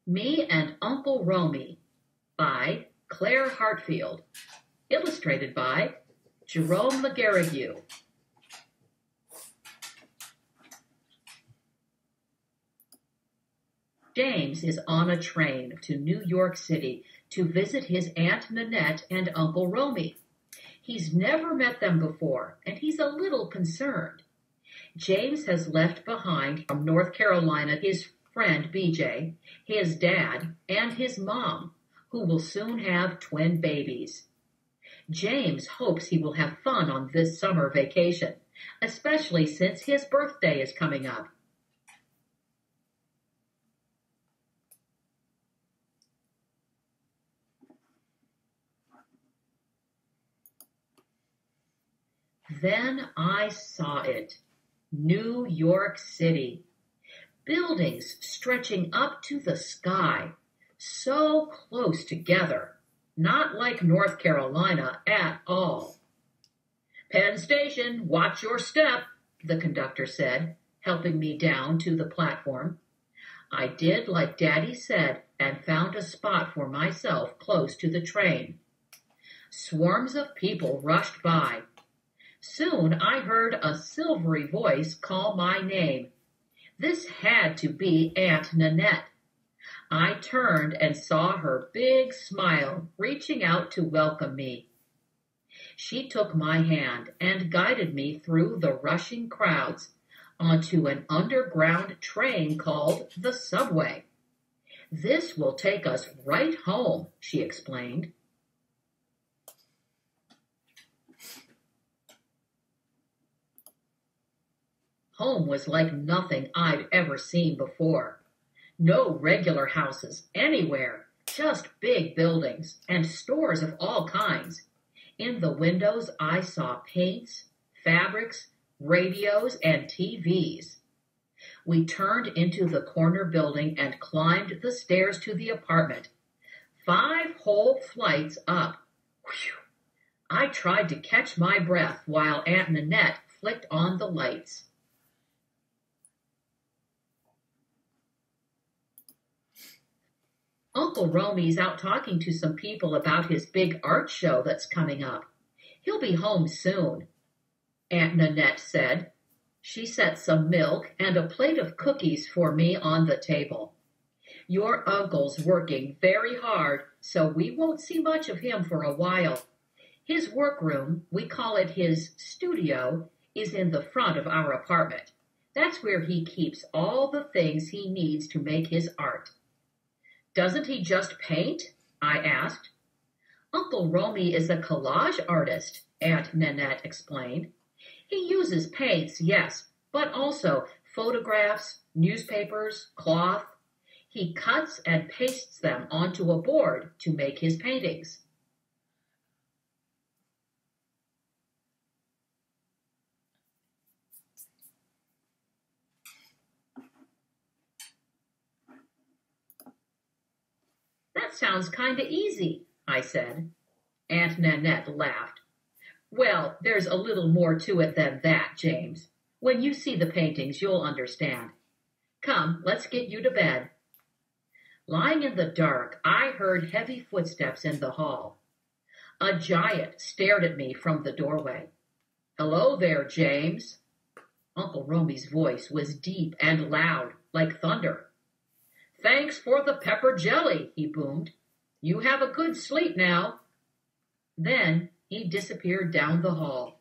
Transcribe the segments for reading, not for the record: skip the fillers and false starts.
Me and Uncle Romie by Claire Hartfield. Illustrated by Jerome LaGarrigue. James is on a train to New York City to visit his Aunt Nanette and Uncle Romie. He's never met them before, and he's a little concerned. James has left behind from North Carolina his friend BJ, his dad, and his mom, who will soon have twin babies. James hopes he will have fun on this summer vacation, especially since his birthday is coming up. Then I saw it. New York City. Buildings stretching up to the sky, so close together, not like North Carolina at all. Penn Station, watch your step, the conductor said, helping me down to the platform. I did like Daddy said and found a spot for myself close to the train. Swarms of people rushed by. Soon I heard a silvery voice call my name. This had to be Aunt Nanette. I turned and saw her big smile reaching out to welcome me. She took my hand and guided me through the rushing crowds onto an underground train called the subway. This will take us right home, she explained. Home was like nothing I'd ever seen before. No regular houses anywhere, just big buildings and stores of all kinds. In the windows I saw paints, fabrics, radios, and TVs. We turned into the corner building and climbed the stairs to the apartment. 5 whole flights up. Whew. I tried to catch my breath while Aunt Nanette flicked on the lights. Uncle Romie's out talking to some people about his big art show that's coming up. He'll be home soon, Aunt Nanette said. She set some milk and a plate of cookies for me on the table. Your uncle's working very hard, so we won't see much of him for a while. His workroom, we call it his studio, is in the front of our apartment. That's where he keeps all the things he needs to make his art. Doesn't he just paint? I asked. Uncle Romie is a collage artist, Aunt Nanette explained. He uses paints, yes, but also photographs, newspapers, cloth. He cuts and pastes them onto a board to make his paintings. That sounds kinda easy, I said. Aunt Nanette laughed. Well, there's a little more to it than that, James. When you see the paintings, you'll understand. Come, let's get you to bed. Lying in the dark, I heard heavy footsteps in the hall. A giant stared at me from the doorway. Hello there, James. Uncle Romie's voice was deep and loud, like thunder. Thanks for the pepper jelly, he boomed. You have a good sleep now. Then he disappeared down the hall.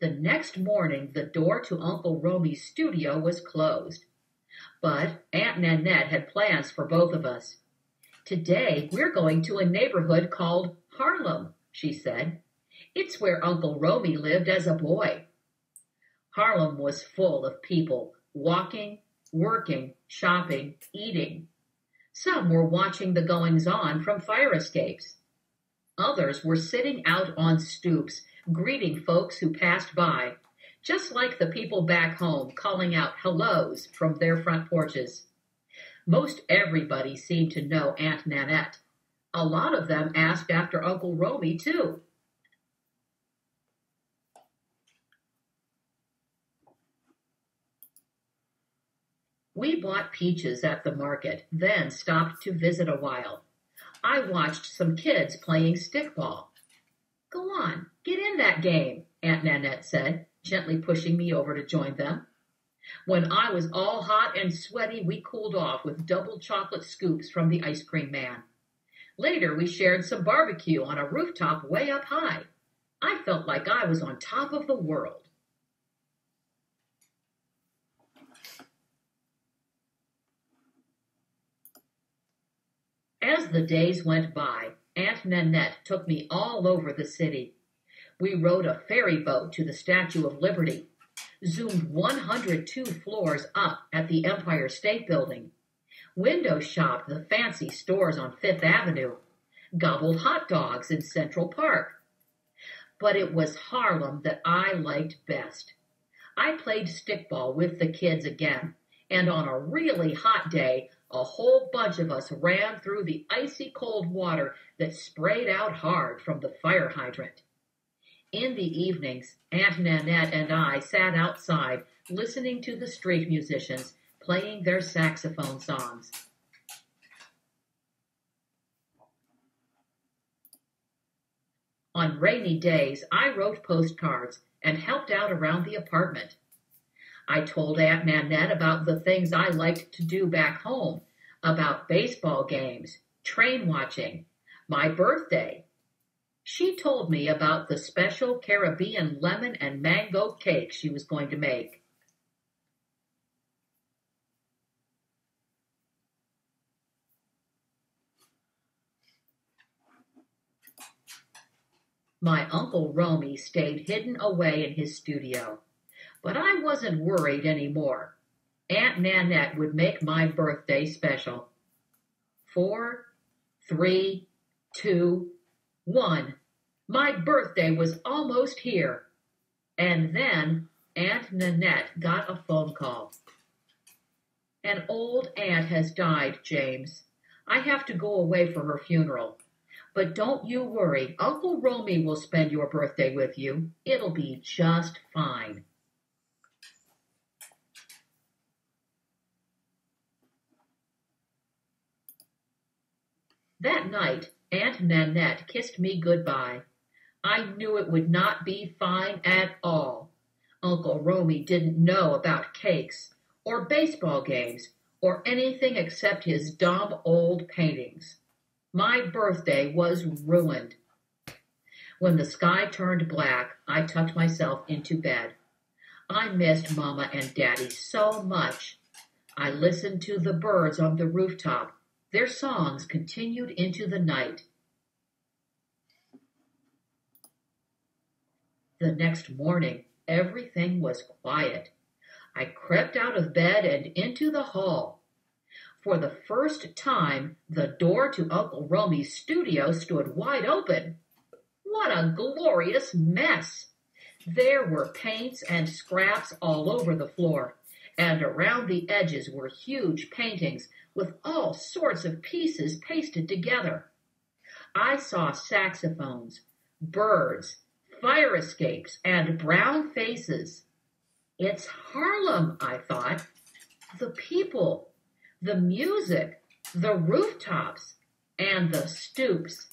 The next morning, the door to Uncle Romie's studio was closed. But Aunt Nanette had plans for both of us. Today, we're going to a neighborhood called Harlem, she said. It's where Uncle Romie lived as a boy. Harlem was full of people, walking, working, shopping, eating. Some were watching the goings-on from fire escapes. Others were sitting out on stoops, greeting folks who passed by, just like the people back home calling out hellos from their front porches. Most everybody seemed to know Aunt Nanette. A lot of them asked after Uncle Romie, too. We bought peaches at the market, then stopped to visit a while. I watched some kids playing stickball. Go on, get in that game, Aunt Nanette said, gently pushing me over to join them. When I was all hot and sweaty, we cooled off with double chocolate scoops from the ice cream man. Later, we shared some barbecue on a rooftop way up high. I felt like I was on top of the world. As the days went by, Aunt Nanette took me all over the city. We rode a ferry boat to the Statue of Liberty, zoomed 102 floors up at the Empire State Building, window shopped the fancy stores on Fifth Avenue, gobbled hot dogs in Central Park. But it was Harlem that I liked best. I played stickball with the kids again, and on a really hot day, a whole bunch of us ran through the icy cold water that sprayed out hard from the fire hydrant. In the evenings, Aunt Nanette and I sat outside listening to the street musicians playing their saxophone songs. On rainy days, I wrote postcards and helped out around the apartment. I told Aunt Nanette about the things I liked to do back home, about baseball games, train watching, my birthday. She told me about the special Caribbean lemon and mango cake she was going to make. My Uncle Romie stayed hidden away in his studio, but I wasn't worried anymore. Aunt Nanette would make my birthday special. 4, 3, 2, 1. My birthday was almost here. And then Aunt Nanette got a phone call. An old aunt has died, James. I have to go away for her funeral. But don't you worry. Uncle Romie will spend your birthday with you. It'll be just fine. That night, Aunt Nanette kissed me goodbye. I knew it would not be fine at all. Uncle Romie didn't know about cakes, or baseball games, or anything except his dumb old paintings. My birthday was ruined. When the sky turned black, I tucked myself into bed. I missed Mama and Daddy so much. I listened to the birds on the rooftop. Their songs continued into the night. The next morning, everything was quiet. I crept out of bed and into the hall. For the first time, the door to Uncle Romie's studio stood wide open. What a glorious mess! There were paints and scraps all over the floor, and around the edges were huge paintings with all sorts of pieces pasted together. I saw saxophones, birds, fire escapes, and brown faces. It's Harlem, I thought. The people, the music, the rooftops, and the stoops.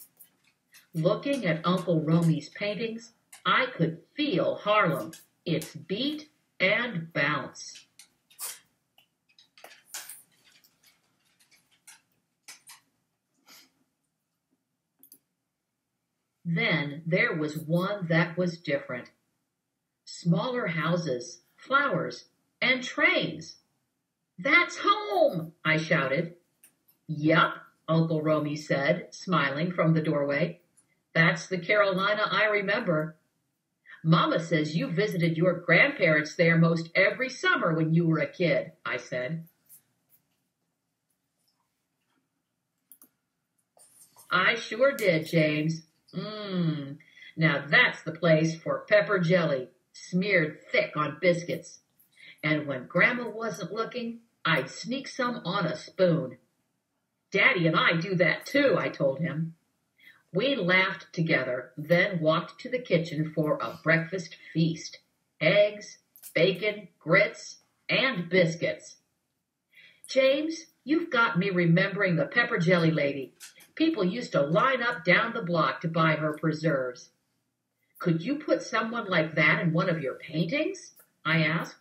Looking at Uncle Romie's paintings, I could feel Harlem, its beat and bounce. Then there was one that was different. Smaller houses, flowers, and trains. That's home, I shouted. Yup, Uncle Romie said, smiling from the doorway. That's the Carolina I remember. Mama says you visited your grandparents there most every summer when you were a kid, I said. I sure did, James. Now that's the place for pepper jelly, smeared thick on biscuits. And when Grandma wasn't looking, I'd sneak some on a spoon. Daddy and I do that too, I told him. We laughed together, then walked to the kitchen for a breakfast feast. Eggs, bacon, grits, and biscuits. James, you've got me remembering the pepper jelly lady. People used to line up down the block to buy her preserves. Could you put someone like that in one of your paintings? I asked.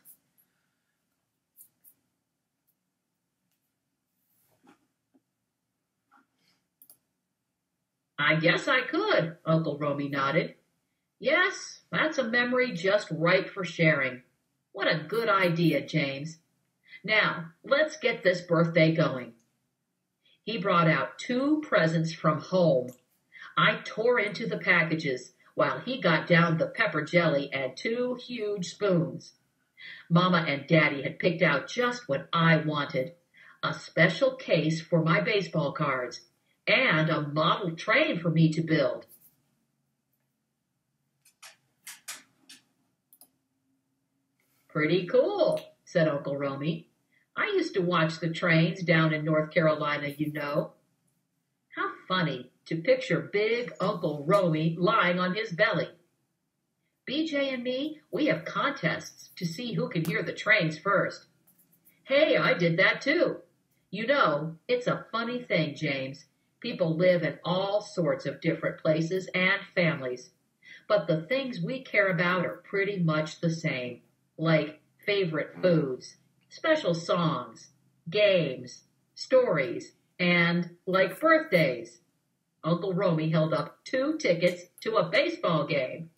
I guess I could, Uncle Romie nodded. Yes, that's a memory just right for sharing. What a good idea, James. Now, let's get this birthday going. He brought out 2 presents from home. I tore into the packages while he got down the pepper jelly and 2 huge spoons. Mama and Daddy had picked out just what I wanted, a special case for my baseball cards and a model train for me to build. Pretty cool, said Uncle Romie. I used to watch the trains down in North Carolina, you know. How funny to picture big Uncle Romie lying on his belly. BJ and me, we have contests to see who can hear the trains first. Hey, I did that too. You know, it's a funny thing, James. People live in all sorts of different places and families. But the things we care about are pretty much the same, like favorite foods, special songs, games, stories, and like birthdays. Uncle Romie held up 2 tickets to a baseball game.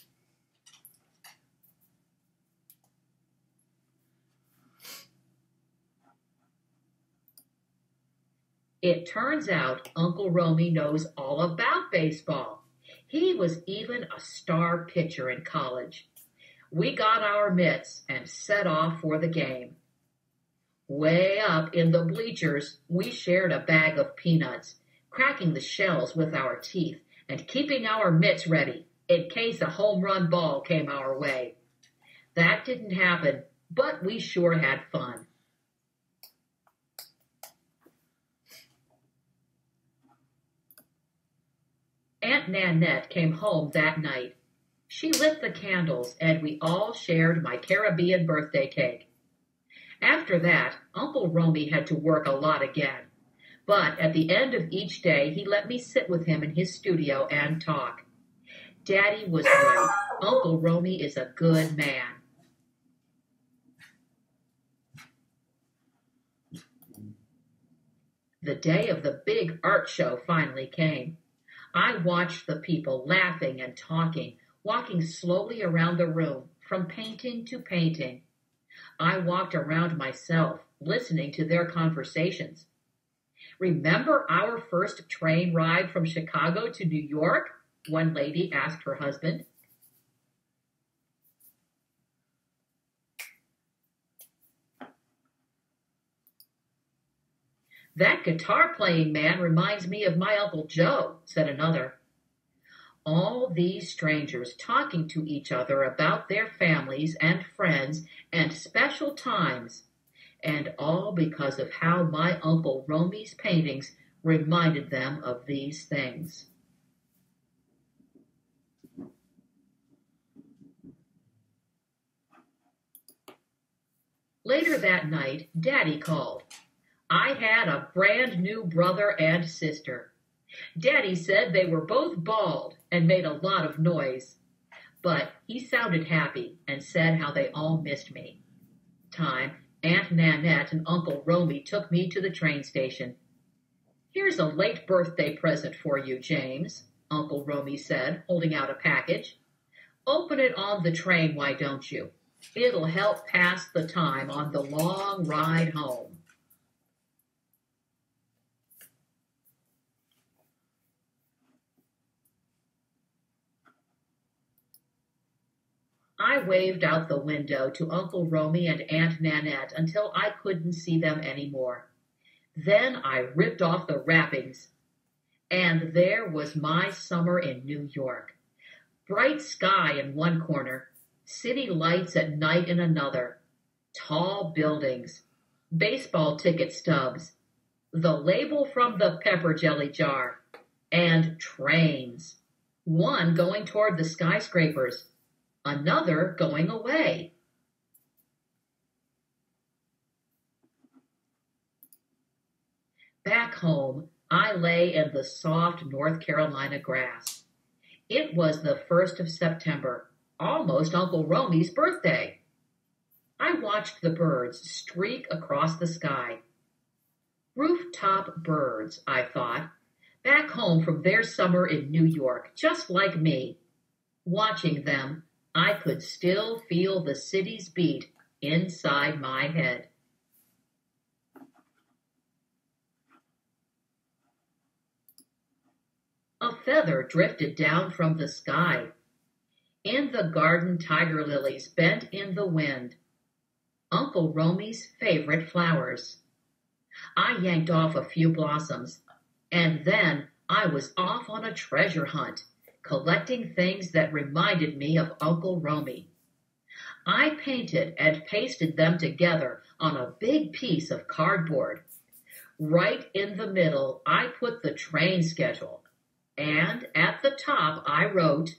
It turns out Uncle Romie knows all about baseball. He was even a star pitcher in college. We got our mitts and set off for the game. Way up in the bleachers, we shared a bag of peanuts, cracking the shells with our teeth and keeping our mitts ready in case a home run ball came our way. That didn't happen, but we sure had fun. Aunt Nanette came home that night. She lit the candles, and we all shared my Caribbean birthday cake. After that, Uncle Romie had to work a lot again. But at the end of each day, he let me sit with him in his studio and talk. Daddy was right. Uncle Romie is a good man. The day of the big art show finally came. I watched the people laughing and talking, walking slowly around the room, from painting to painting. I walked around myself, listening to their conversations. Remember our first train ride from Chicago to New York? One lady asked her husband. That guitar-playing man reminds me of my Uncle Joe, said another. All these strangers talking to each other about their families and friends and special times, and all because of how my Uncle Romie's paintings reminded them of these things. Later that night, Daddy called. I had a brand new brother and sister. Daddy said they were both bald and made a lot of noise, but he sounded happy and said how they all missed me. Aunt Nanette and Uncle Romie took me to the train station. Here's a late birthday present for you, James, Uncle Romie said, holding out a package. Open it on the train, why don't you? It'll help pass the time on the long ride home. I waved out the window to Uncle Romie and Aunt Nanette until I couldn't see them anymore. Then I ripped off the wrappings, and there was my summer in New York. Bright sky in one corner, city lights at night in another, tall buildings, baseball ticket stubs, the label from the pepper jelly jar, and trains. One going toward the skyscrapers, another going away. Back home, I lay in the soft North Carolina grass. It was the 1st of September, almost Uncle Romie's birthday. I watched the birds streak across the sky. Rooftop birds, I thought, back home from their summer in New York, just like me. Watching them, I could still feel the city's beat inside my head. A feather drifted down from the sky. In the garden, tiger lilies bent in the wind. Uncle Romie's favorite flowers. I yanked off a few blossoms, and then I was off on a treasure hunt, collecting things that reminded me of Uncle Romie. I painted and pasted them together on a big piece of cardboard. Right in the middle, I put the train schedule, and at the top I wrote,